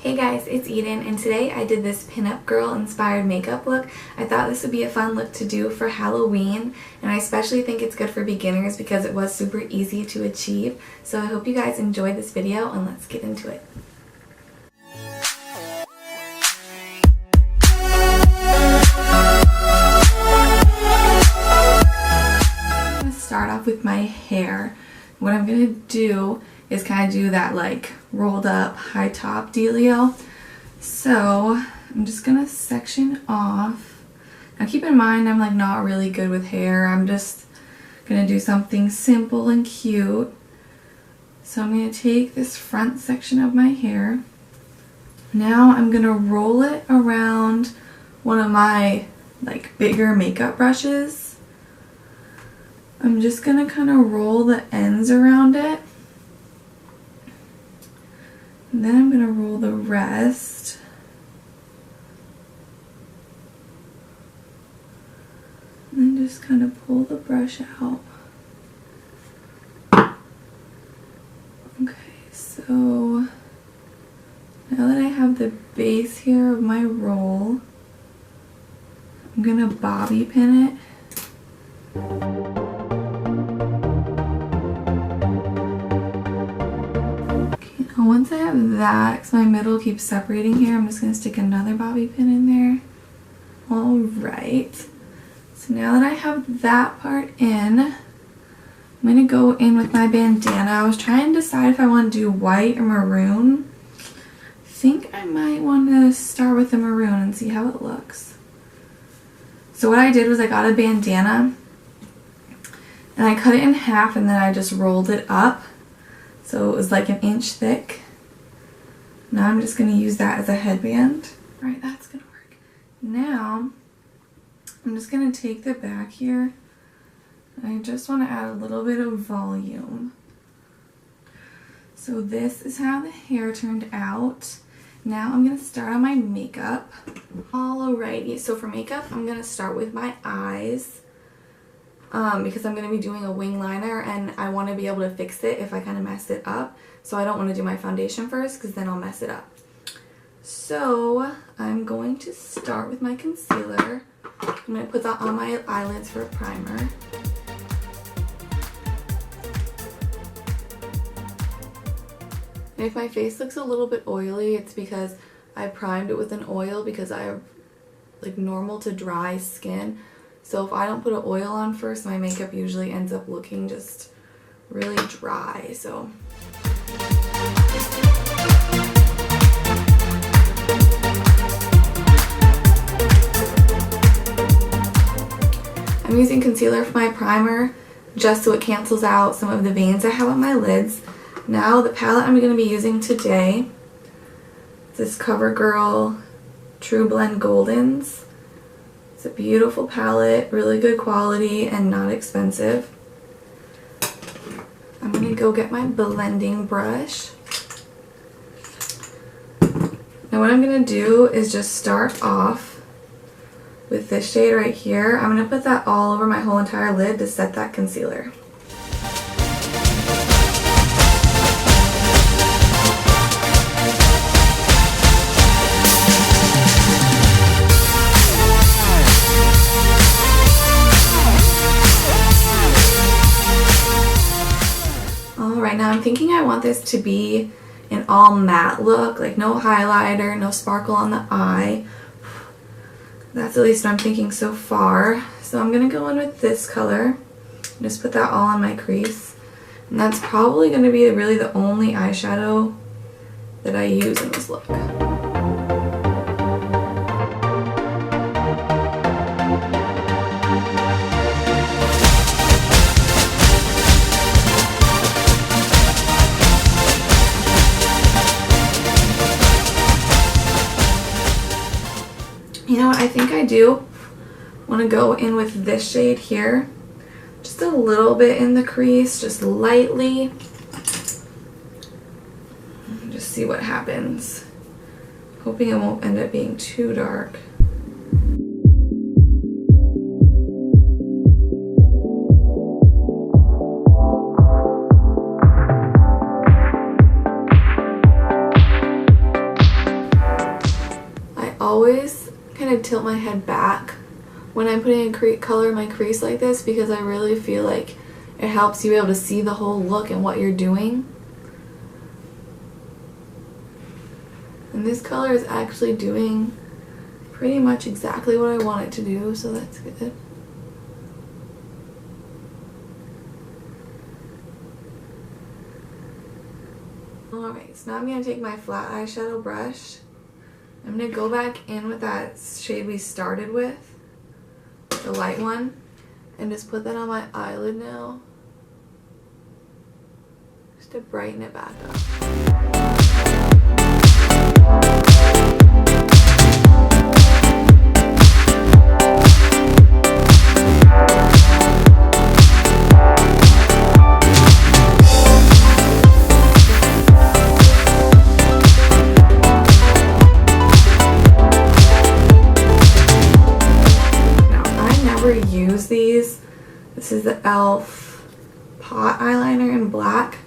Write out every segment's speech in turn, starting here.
Hey guys, it's Eden, and today I did this pinup girl inspired makeup look. I thought this would be a fun look to do for Halloween, and I especially think it's good for beginners because it was super easy to achieve. So I hope you guys enjoyed this video, and let's get into it. I'm going to start off with my hair. What I'm going to do is kind of do that like rolled up high top dealio. So I'm just gonna section off. Now keep in mind I'm like not really good with hair. I'm just gonna do something simple and cute. So I'm gonna take this front section of my hair. Now I'm gonna roll it around one of my like bigger makeup brushes. I'm just gonna kind of roll the ends around it. And then I'm going to roll the rest. And then just kind of pull the brush out. Okay, so now that I have the base here of my roll, I'm going to bobby pin it. Once I have that, because my middle keeps separating here, I'm just going to stick another bobby pin in there. Alright, so now that I have that part in, I'm going to go in with my bandana. I was trying to decide if I want to do white or maroon. I think I might want to start with the maroon and see how it looks. So what I did was I got a bandana and I cut it in half and then I just rolled it up. So it was like 1 inch thick. Now I'm just going to use that as a headband. Alright, that's going to work. Now, I'm just going to take the back here. And I just want to add a little bit of volume. So this is how the hair turned out. Now I'm going to start on my makeup. Alrighty, so for makeup, I'm going to start with my eyes. Because I'm going to be doing a wing liner and I want to be able to fix it if I kind of mess it up. So I don't want to do my foundation first because then I'll mess it up. So I'm going to start with my concealer. I'm going to put that on my eyelids for a primer. And if my face looks a little bit oily, it's because I primed it with an oil because I have like normal to dry skin. So if I don't put an oil on first, my makeup usually ends up looking just really dry. So I'm using concealer for my primer just so it cancels out some of the veins I have on my lids. Now the palette I'm going to be using today is this Covergirl True Blend Goldens. It's a beautiful palette, really good quality, and not expensive. I'm going to go get my blending brush. Now what I'm going to do is just start off with this shade right here. I'm going to put that all over my whole entire lid to set that concealer. Now I'm thinking I want this to be an all matte look, like no highlighter, no sparkle on the eye. That's at least what I'm thinking so far. So I'm going to go in with this color, just put that all on my crease. And that's probably going to be really the only eyeshadow that I use in this look. You know what, I think I do want to go in with this shade here. Just a little bit in the crease, just lightly. Just see what happens. Hoping it won't end up being too dark. always kind of tilt my head back when I'm putting a color in my crease like this, because I really feel like it helps you be able to see the whole look and what you're doing. And this color is actually doing pretty much exactly what I want it to do, so that's good. Alright, so now I'm going to take my flat eyeshadow brush. I'm going to go back in with that shade we started with, the light one, and just put that on my eyelid now, just to brighten it back up. This is the e.l.f. pot eyeliner in black.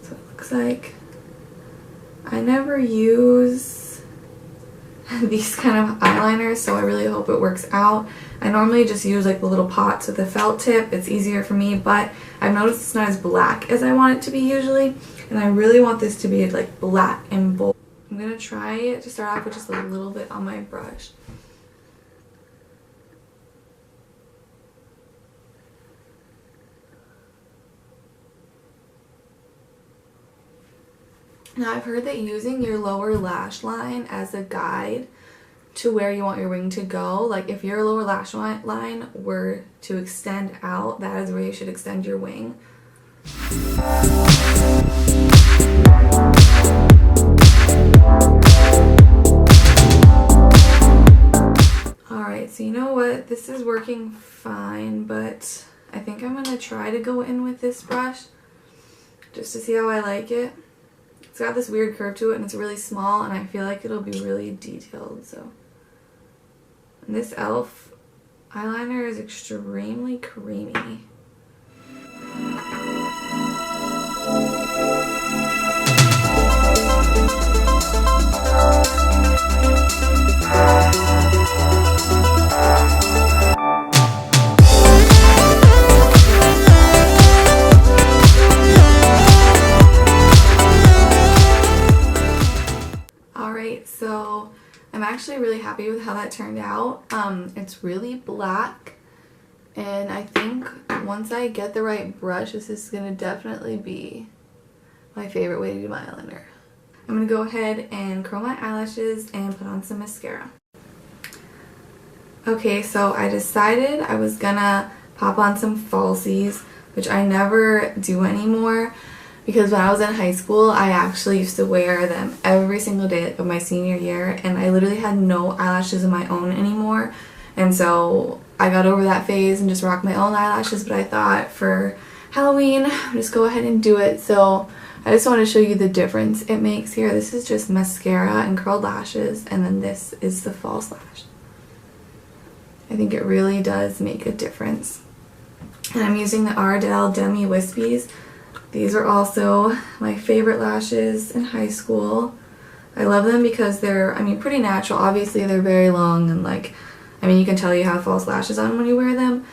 So it looks like. I never use these kind of eyeliners, so I really hope it works out. I normally just use like the little pots with the felt tip. It's easier for me, but I've noticed it's not as black as I want it to be usually, and I really want this to be like black and bold. I'm going to try to start off with just a little bit on my brush. Now, I've heard that using your lower lash line as a guide to where you want your wing to go, like if your lower lash line were to extend out, that is where you should extend your wing. Alright, so you know what? This is working fine, but I think I'm going to try to go in with this brush just to see how I like it. It's got this weird curve to it, and it's really small, and I feel like it'll be really detailed. So, and this e.l.f. eyeliner is extremely creamy. So I'm actually really happy with how that turned out. It's really black, and I think once I get the right brush, this is going to definitely be my favorite way to do my eyeliner. I'm going to go ahead and curl my eyelashes and put on some mascara. Okay, so I decided I was gonna pop on some falsies, which I never do anymore. Because when I was in high school, I actually used to wear them every single day of my senior year, and I literally had no eyelashes of my own anymore. And so I got over that phase and just rocked my own eyelashes, but I thought for Halloween, I'll just go ahead and do it. So I just want to show you the difference it makes here. This is just mascara and curled lashes, and then this is the false lash. I think it really does make a difference. And I'm using the Ardell Demi Wispies. These are also my favorite lashes in high school. I love them because they're, I mean, pretty natural. Obviously, they're very long and like, I mean, you can tell you have false lashes on when you wear them,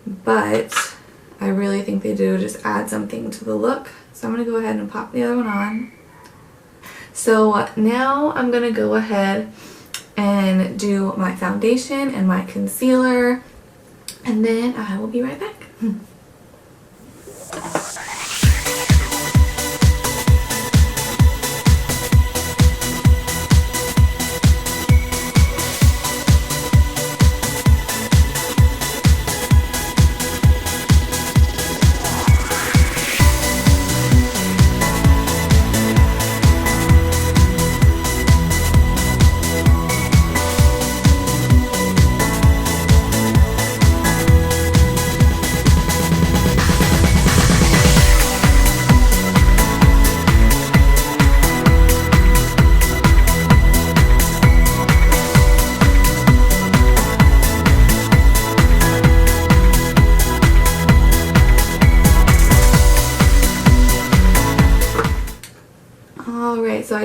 but I really think they do just add something to the look. So I'm going to go ahead and pop the other one on. So now I'm going to go ahead and do my foundation and my concealer, and then I will be right back.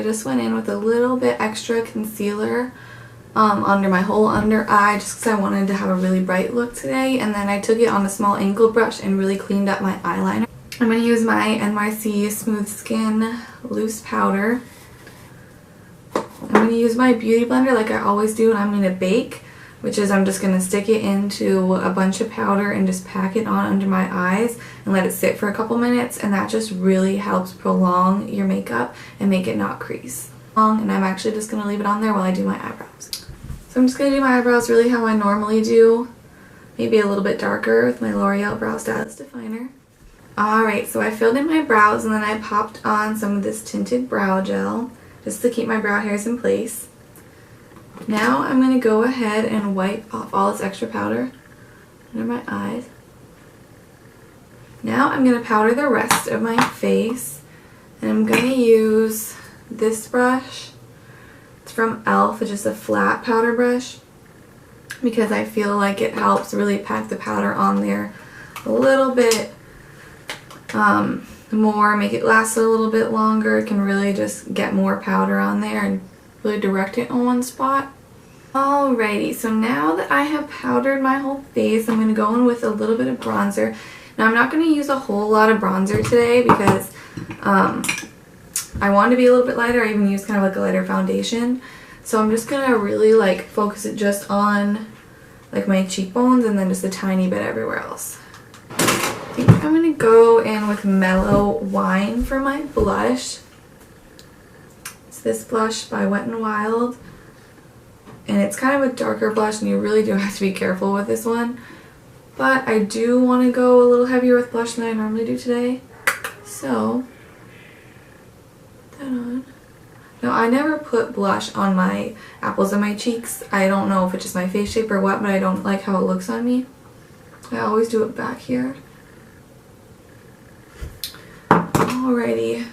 just went in with a little bit extra concealer under my whole under eye just because I wanted to have a really bright look today, and then I took it on a small angled brush and really cleaned up my eyeliner. I'm going to use my NYC Smooth Skin loose powder. I'm going to use my beauty blender like I always do when I'm going to bake, which is I'm just going to stick it into a bunch of powder and just pack it on under my eyes and let it sit for a couple minutes, and that just really helps prolong your makeup and make it not crease. And I'm actually just going to leave it on there while I do my eyebrows. So I'm just going to do my eyebrows really how I normally do, maybe a little bit darker with my L'Oreal Brow Stylist Definer. Alright, so I filled in my brows and then I popped on some of this tinted brow gel just to keep my brow hairs in place. Now I'm going to go ahead and wipe off all this extra powder under my eyes. Now I'm going to powder the rest of my face, and I'm going to use this brush. It's from e.l.f. It's just a flat powder brush because I feel like it helps really pack the powder on there a little bit more, make it last a little bit longer. It can really just get more powder on there and really direct it on one spot. Alrighty, so now that I have powdered my whole face, I'm going to go in with a little bit of bronzer. Now I'm not going to use a whole lot of bronzer today because I wanted to be a little bit lighter. I even used kind of like a lighter foundation. So I'm just going to really like focus it just on like my cheekbones and then just a tiny bit everywhere else. I think I'm going to go in with Mellow Wine for my blush. It's this blush by Wet n Wild. And it's kind of a darker blush and you really do have to be careful with this one. But I do want to go a little heavier with blush than I normally do today. So, put that on. Now I never put blush on my apples of my cheeks. I don't know if it's just my face shape or what, but I don't like how it looks on me. I always do it back here. Alrighty,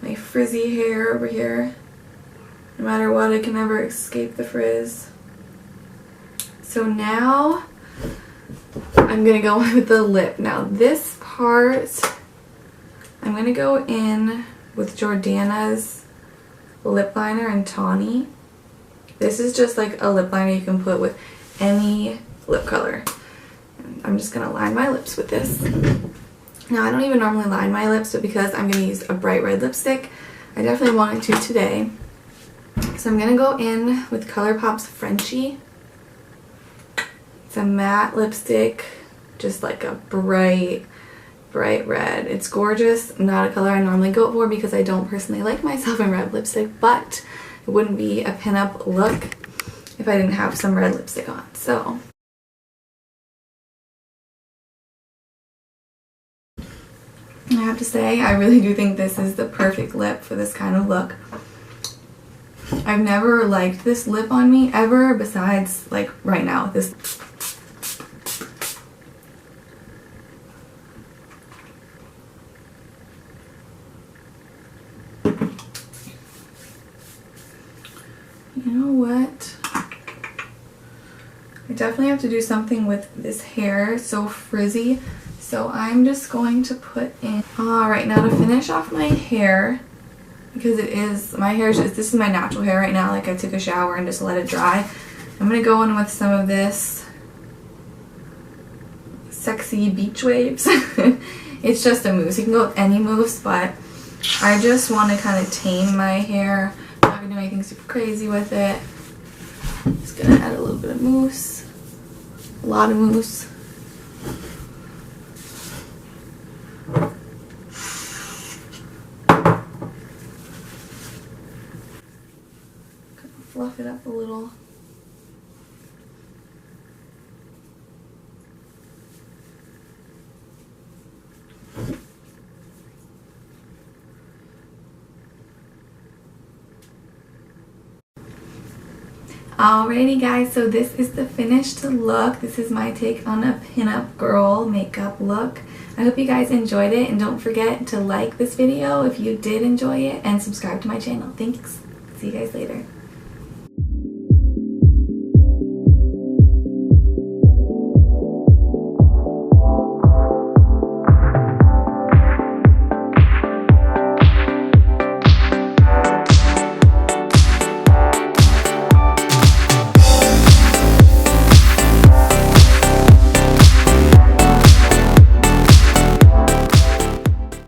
my frizzy hair over here. No matter what, I can never escape the frizz. So now I'm going to go with the lip. Now this part, I'm going to go in with Jordana's lip liner in Tawny. This is just like a lip liner you can put with any lip color. I'm just going to line my lips with this. Now I don't even normally line my lips, but because I'm going to use a bright red lipstick, I definitely wanted to today. So I'm going to go in with Colourpop's Frenchie. It's a matte lipstick, just like a bright red. It's gorgeous. Not a color I normally go for because I don't personally like myself in red lipstick, but it wouldn't be a pinup look if I didn't have some red lipstick on. So I have to say, I really do think this is the perfect lip for this kind of look. I've never liked this lip on me ever, besides like right now. This you know what? I definitely have to do something with this hair. It's so frizzy. So I'm just going to put in. Alright, now to finish off my hair, because it is, my hair is just, this is my natural hair right now, like I took a shower and just let it dry. I'm going to go in with some of this Sexy Beach Waves. It's just a mousse. You can go with any mousse, but I just want to kind of tame my hair. I'm not going to do anything super crazy with it. Just going to add a little bit of mousse. A lot of mousse. Fluff it up a little. Alrighty guys, so this is the finished look. This is my take on a pinup girl makeup look. I hope you guys enjoyed it, and don't forget to like this video if you did enjoy it and subscribe to my channel. Thanks. See you guys later.